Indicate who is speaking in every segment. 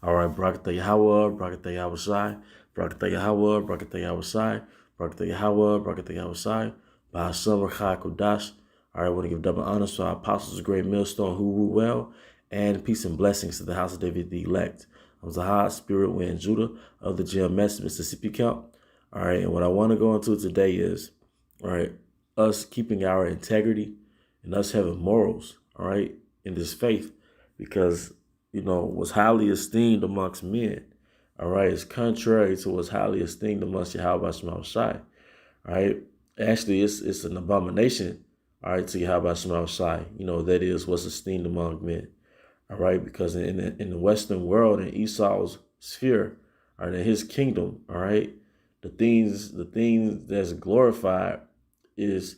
Speaker 1: All right, Barakatah Yahweh, Barakatah Yahweh Shai, Barakatah Yahweh, Barakatah Yahweh Shai, Barakatah Yahweh, Barakatah Yahweh Shai, Bahashem Rechai Kodash. All right, I want to give double honor to our apostles, great millstone who rule well, and peace and blessings to the house of David the elect. I'm Zahad, Spirit Wind Judah of the GMS Mississippi Camp. All right, and what I want to go into today is, all right, us keeping our integrity and us having morals, all right, in this faith, because was highly esteemed amongst men, all right, is contrary to what's highly esteemed amongst Yahweh Shema Shai, all right. Actually, it's an abomination, all right, to Yahweh Shema Shai, that is what's esteemed among men, all right, because in the Western world, in Esau's sphere, or in his kingdom, all right, the things that's glorified is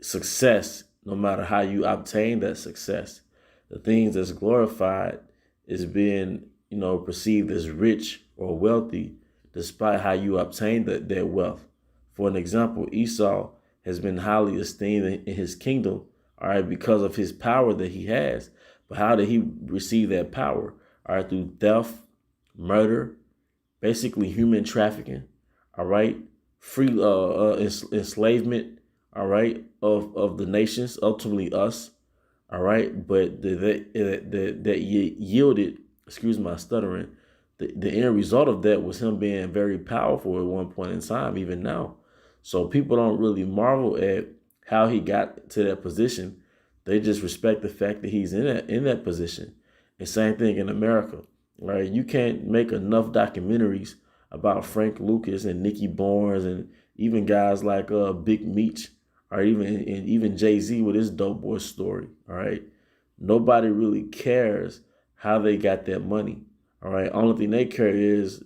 Speaker 1: success, no matter how you obtain that success. The things that's glorified is being, perceived as rich or wealthy, despite how you obtain that wealth. For an example, Esau has been highly esteemed in his kingdom, all right, because of his power that he has. But how did he receive that power? All right, through theft, murder, basically human trafficking, all right, free enslavement, all right, of the nations, ultimately us, all right, but that yielded, excuse my stuttering, the end result of that was him being very powerful at one point in time, even now. So people don't really marvel at how he got to that position. They just respect the fact that he's in that position. And same thing in America, right? You can't make enough documentaries about Frank Lucas and Nicky Barnes and even guys like Big Meech, or even Jay-Z with his dope boy story. All right. Nobody really cares how they got that money. All right. Only thing they care is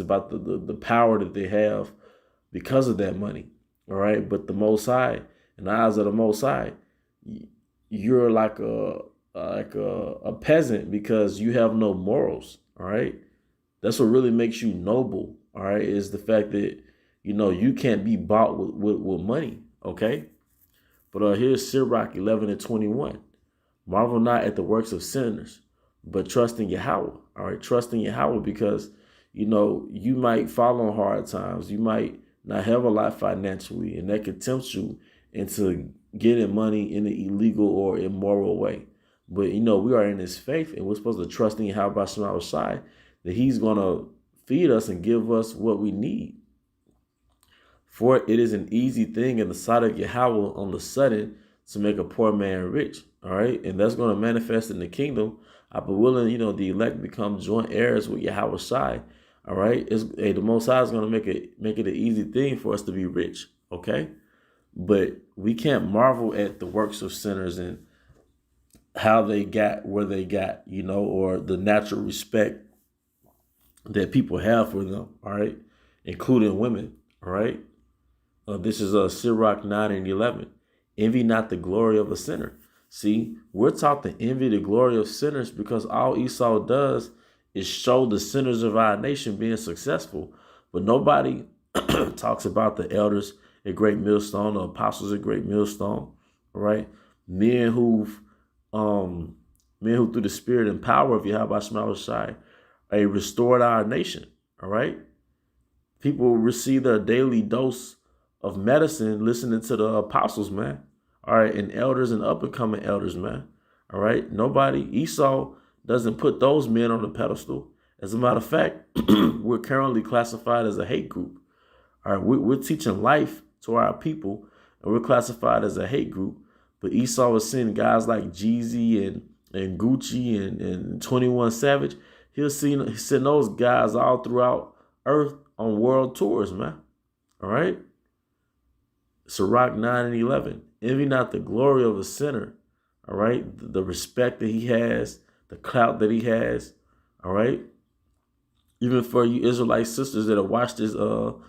Speaker 1: about the power that they have because of that money. All right. But the Most High, in the eyes of the Most High, you're like a peasant because you have no morals. All right. That's what really makes you noble. All right. Is the fact that, you can't be bought with money. Okay. But here's Sirach 11:21. Marvel not at the works of sinners, but trust in Yahweh. All right. Trust in Yahweh because, you might fall on hard times. You might not have a lot financially, and that could tempt you into getting money in an illegal or immoral way. But, we are in this faith, and we're supposed to trust in Yahweh Shema Shai that he's going to feed us and give us what we need. For it is an easy thing in the sight of Yahweh on the sudden to make a poor man rich. All right. And that's going to manifest in the kingdom. I be willing, the elect become joint heirs with Yahweh Shai. All right. The Most High is going to make it an easy thing for us to be rich. Okay. But we can't marvel at the works of sinners and how they got where they got, or the natural respect that people have for them. All right. Including women. All right. This is Sirach 9:11. Envy not the glory of a sinner. See, we're taught to envy the glory of sinners because all Esau does is show the sinners of our nation being successful. But nobody talks about the elders at Great Millstone, the apostles at Great Millstone, all right? Men who through the spirit and power of Yahweh Shema Shai restored our nation, all right? People receive their daily dose of medicine listening to the apostles, man. All right, and elders and up-and-coming elders, man. All right, Esau doesn't put those men on the pedestal. As a matter of fact, we're currently classified as a hate group. All right, we're teaching life to our people, and we're classified as a hate group. But Esau was sending guys like Jeezy and Gucci and 21 Savage. He'll send those guys all throughout Earth on world tours, man. All right. Sirach 9:11. Envy not the glory of a sinner. All right. The respect that he has, the clout that he has. All right. Even for you Israelite sisters that have watched this, to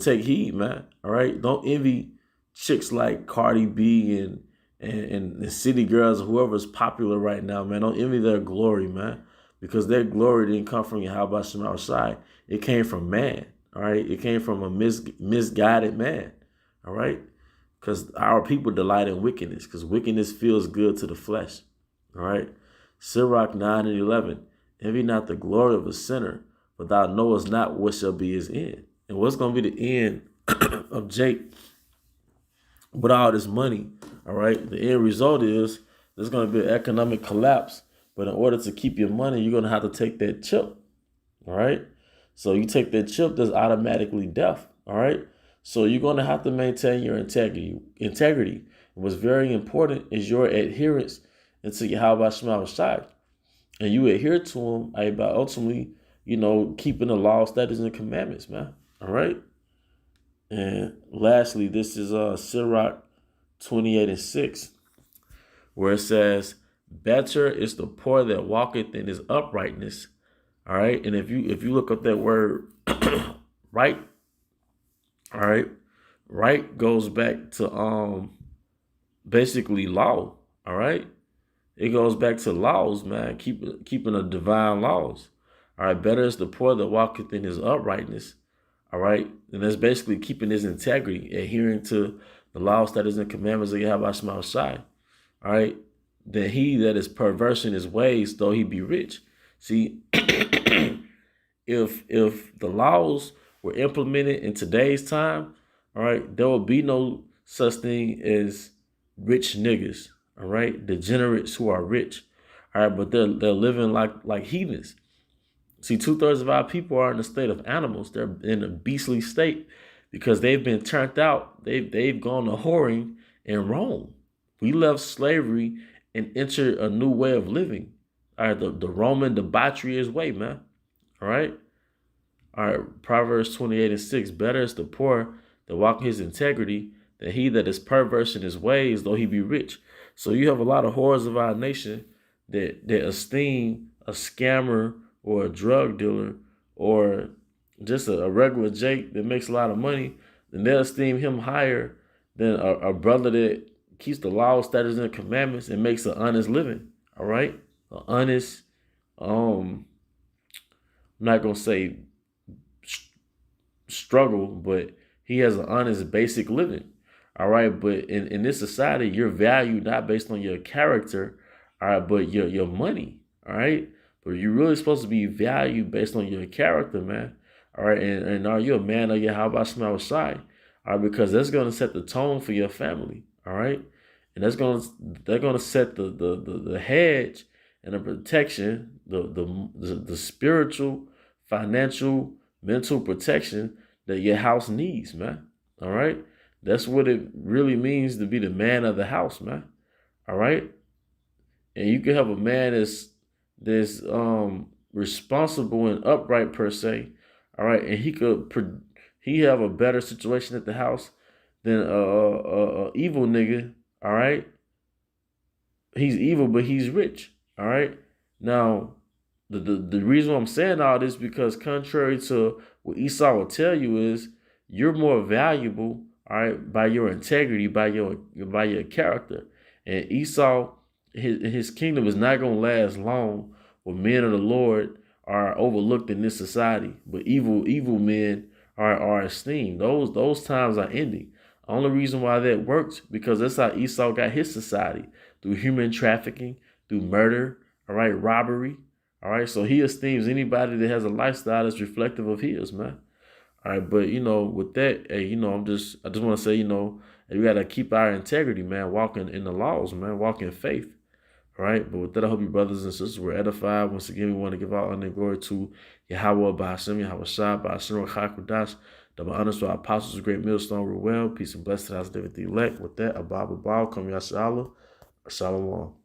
Speaker 1: take heed, man. All right. Don't envy chicks like Cardi B and the city girls or whoever's popular right now, man. Don't envy their glory, man. Because their glory didn't come from Yahweh Shema Shai. It came from man. All right. It came from a misguided man. All right. Because our people delight in wickedness, because wickedness feels good to the flesh. All right. Sirach 9:11. Envy not the glory of a sinner, for thou knowest not what shall be his end. And what's going to be the end of Jake with all this money? All right. The end result is there's going to be an economic collapse. But in order to keep your money, you're going to have to take that chip. All right. So you take that chip, that's automatically death. All right. So you're going to have to maintain your integrity. And what's very important is your adherence into Yahweh Shema Shai. And you adhere to him by ultimately, keeping the law, statutes, and commandments, man. All right. And lastly, this is Sirach 28:6, where it says, "Better is the poor that walketh in his uprightness." All right. And if you look up that word right, all right, right goes back to basically law. All right. It goes back to laws, man, keeping the divine laws. All right, better is the poor that walketh in his uprightness. All right, and that's basically keeping his integrity, adhering to the laws, statutes, and commandments of Yahweh Shema Shai. All right, than he that is perverse in his ways, though he be rich. See, if the laws were implemented in today's time, all right, there will be no such thing as rich niggas. All right, degenerates who are rich. All right, but they're living like heathens. See, 2/3 of our people are in a state of animals. They're in a beastly state because they've been turned out. They've gone to whoring in Rome. We left slavery and entered a new way of living. All right, the Roman debauchery way, man. All right. All right, Proverbs 28:6. Better is the poor that walk in his integrity than he that is perverse in his ways, though he be rich. So you have a lot of whores of our nation that esteem a scammer or a drug dealer or just a regular Jake that makes a lot of money, then they'll esteem him higher than a brother that keeps the laws, statutes, and commandments and makes an honest living. All right? An honest, I'm not going to say struggle, but he has an honest, basic living. All right, but in this society, you're valued not based on your character, all right, but your money, all right? But you're really supposed to be valued based on your character, man. All right, and are you a man of Yahweh Shema Shai? All right, because that's going to set the tone for your family, all right? And they're gonna set the hedge and the protection, the spiritual, financial, mental protection that your house needs, man. All right. That's what it really means to be the man of the house, man. All right. And you can have a man that's responsible and upright per se. All right. And he have a better situation at the house than a evil nigga. All right. He's evil, but he's rich. All right. Now, the reason I'm saying all this because contrary to what Esau will tell you is you're more valuable, all right, by your integrity, by your character. And Esau, his kingdom is not going to last long where men of the Lord are overlooked in this society, but evil men are esteemed. Those times are ending. The only reason why that works because that's how Esau got his society, through human trafficking, through murder, all right, robbery. All right, so he esteems anybody that has a lifestyle that's reflective of his, man. All right, but with that, hey, I just want to say, we gotta keep our integrity, man. Walking in the laws, man. Walk in faith. All right, but with that, I hope you brothers and sisters were edified. Once again, we want to give all honor and glory to Yahweh Bahashem, Yahweh Shai, Bahashem Chakudash, double honors to our apostles, great millstone, rule well, peace and blessings to us, David the elect. With that, Abba, come Yashala, Shalom.